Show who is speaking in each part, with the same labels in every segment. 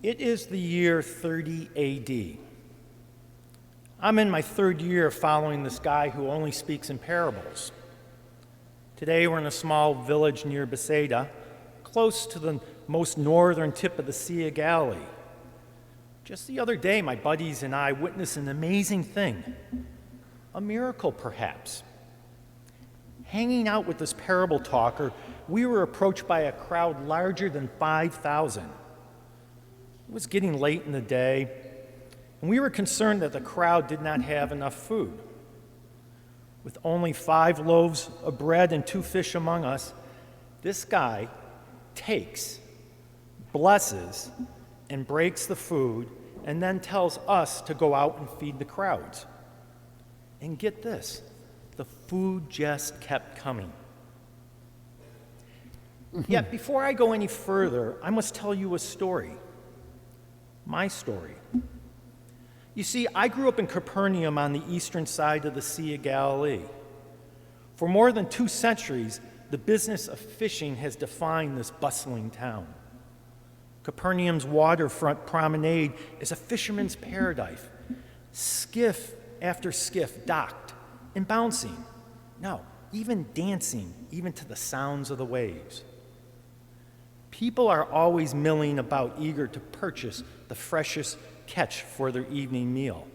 Speaker 1: It is the year 30 AD. I'm in my third year of following this guy who only speaks in parables. Today we're in a small village near Bethsaida, close to the most northern tip of the Sea of Galilee. Just the other day, my buddies and I witnessed an amazing thing, a miracle perhaps. Hanging out with this parable talker, we were approached by a crowd larger than 5,000. It was getting late in the day, and we were concerned that the crowd did not have enough food. With only 5 loaves of bread and 2 fish among us, this guy takes, blesses, and breaks the food, and then tells us to go out and feed the crowds. And get this, the food just kept coming. Yet before I go any further, I must tell you a story. My story. You see, I grew up in Capernaum on the eastern side of the Sea of Galilee. For more than 2 centuries, the business of fishing has defined this bustling town. Capernaum's waterfront promenade is a fisherman's paradise. Skiff after skiff docked and bouncing. No, even dancing, even to the sounds of the waves. People are always milling about, eager to purchase the freshest catch for their evening meal.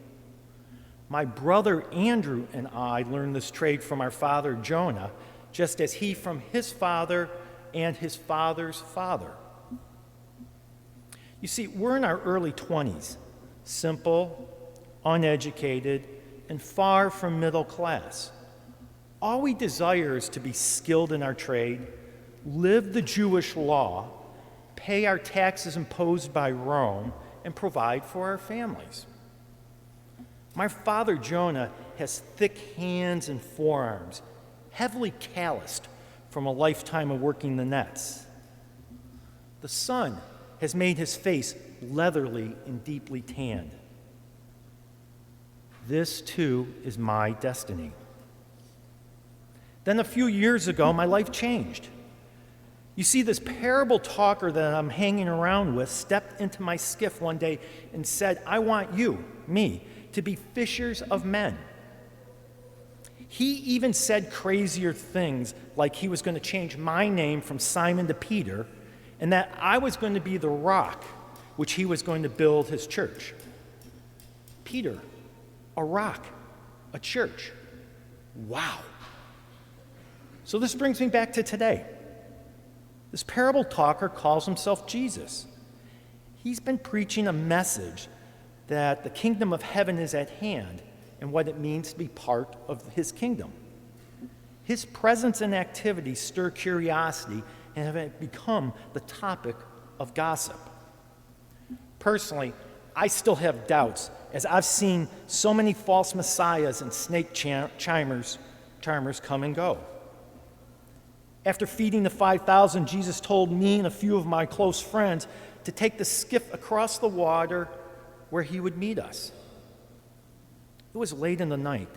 Speaker 1: My brother Andrew and I learned this trade from our father Jonah, just as he from his father and his father's father. You see, we're in our early 20s, simple, uneducated, and far from middle class. All we desire is to be skilled in our trade, live the Jewish law, pay our taxes imposed by Rome, and provide for our families. My father Jonah has thick hands and forearms, heavily calloused from a lifetime of working the nets. The sun has made his face leathery and deeply tanned. This too is my destiny. Then a few years ago, my life changed. You see, this parable talker that I'm hanging around with stepped into my skiff one day and said, "I want you, me, to be fishers of men." He even said crazier things, like he was going to change my name from Simon to Peter, and that I was going to be the rock which he was going to build his church. Peter, a rock, a church. Wow. So this brings me back to today. This parable talker calls himself Jesus. He's been preaching a message that the kingdom of heaven is at hand and what it means to be part of his kingdom. His presence and activity stir curiosity and have become the topic of gossip. Personally, I still have doubts, as I've seen so many false messiahs and snake charmers come and go. After feeding the 5,000, Jesus told me and a few of my close friends to take the skiff across the water where he would meet us. It was late in the night.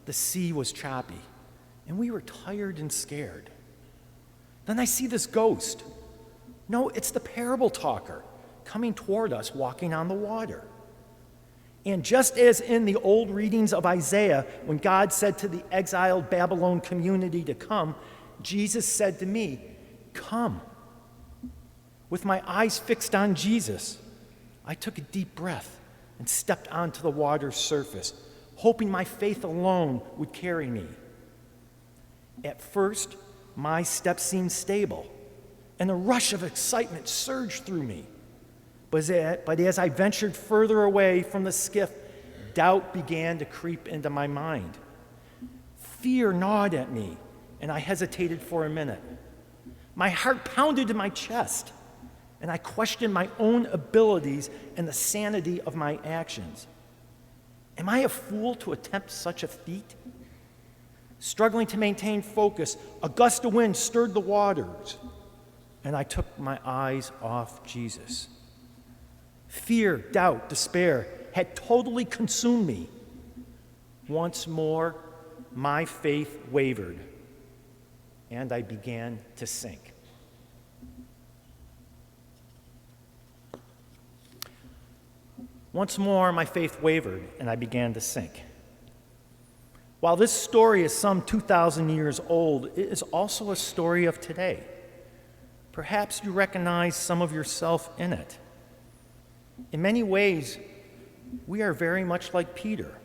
Speaker 1: The sea was choppy, and we were tired and scared. Then I see this ghost. No, it's the parable talker coming toward us, walking on the water. And just as in the old readings of Isaiah, when God said to the exiled Babylon community to come, Jesus said to me, "Come." With my eyes fixed on Jesus, I took a deep breath and stepped onto the water's surface, hoping my faith alone would carry me. At first, my steps seemed stable, and a rush of excitement surged through me. But as I ventured further away from the skiff, doubt began to creep into my mind. Fear gnawed at me, and I hesitated for a minute. My heart pounded in my chest, and I questioned my own abilities and the sanity of my actions. Am I a fool to attempt such a feat? Struggling to maintain focus, a gust of wind stirred the waters, and I took my eyes off Jesus. Fear, doubt, despair had totally consumed me. Once more, my faith wavered, and I began to sink. Once more, my faith wavered, and I began to sink. While this story is some 2,000 years old, it is also a story of today. Perhaps you recognize some of yourself in it. In many ways, we are very much like Peter,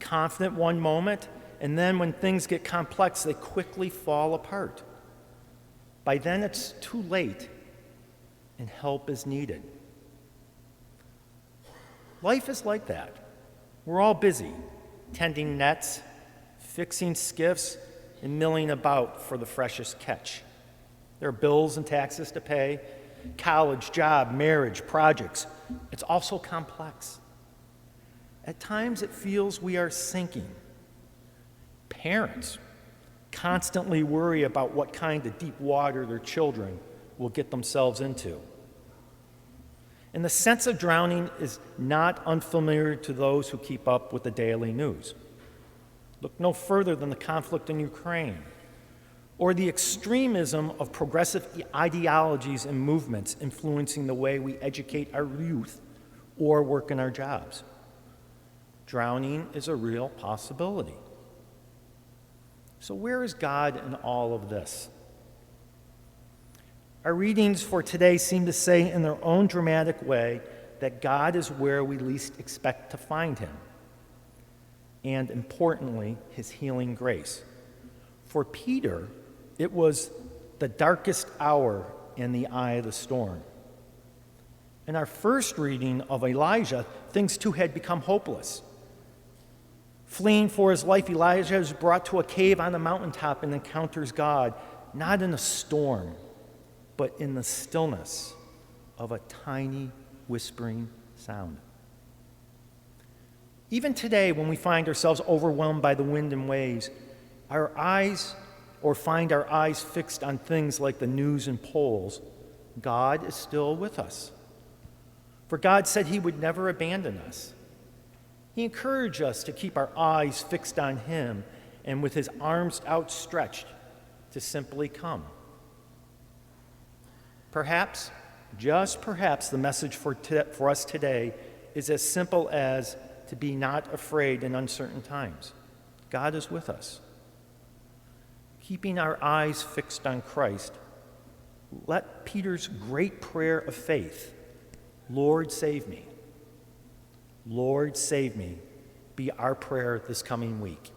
Speaker 1: confident one moment, and then when things get complex, they quickly fall apart. By then, it's too late, and help is needed. Life is like that. We're all busy, tending nets, fixing skiffs, and milling about for the freshest catch. There are bills and taxes to pay, college, job, marriage, projects. It's also complex. At times it feels we are sinking. Parents constantly worry about what kind of deep water their children will get themselves into. And the sense of drowning is not unfamiliar to those who keep up with the daily news. Look no further than the conflict in Ukraine, or the extremism of progressive ideologies and movements influencing the way we educate our youth or work in our jobs. Drowning is a real possibility. So where is God in all of this? Our readings for today seem to say in their own dramatic way that God is where we least expect to find him, and importantly, his healing grace. For Peter, it was the darkest hour in the eye of the storm. In our first reading of Elijah, things too had become hopeless. Fleeing for his life, Elijah is brought to a cave on the mountaintop and encounters God, not in a storm, but in the stillness of a tiny whispering sound. Even today, when we find ourselves overwhelmed by the wind and waves, find our eyes fixed on things like the news and polls, God is still with us. For God said he would never abandon us. He encouraged us to keep our eyes fixed on him and with his arms outstretched to simply come. Perhaps, just perhaps, the message for us today is as simple as to be not afraid in uncertain times. God is with us. Keeping our eyes fixed on Christ, let Peter's great prayer of faith, Lord, save me, be our prayer this coming week.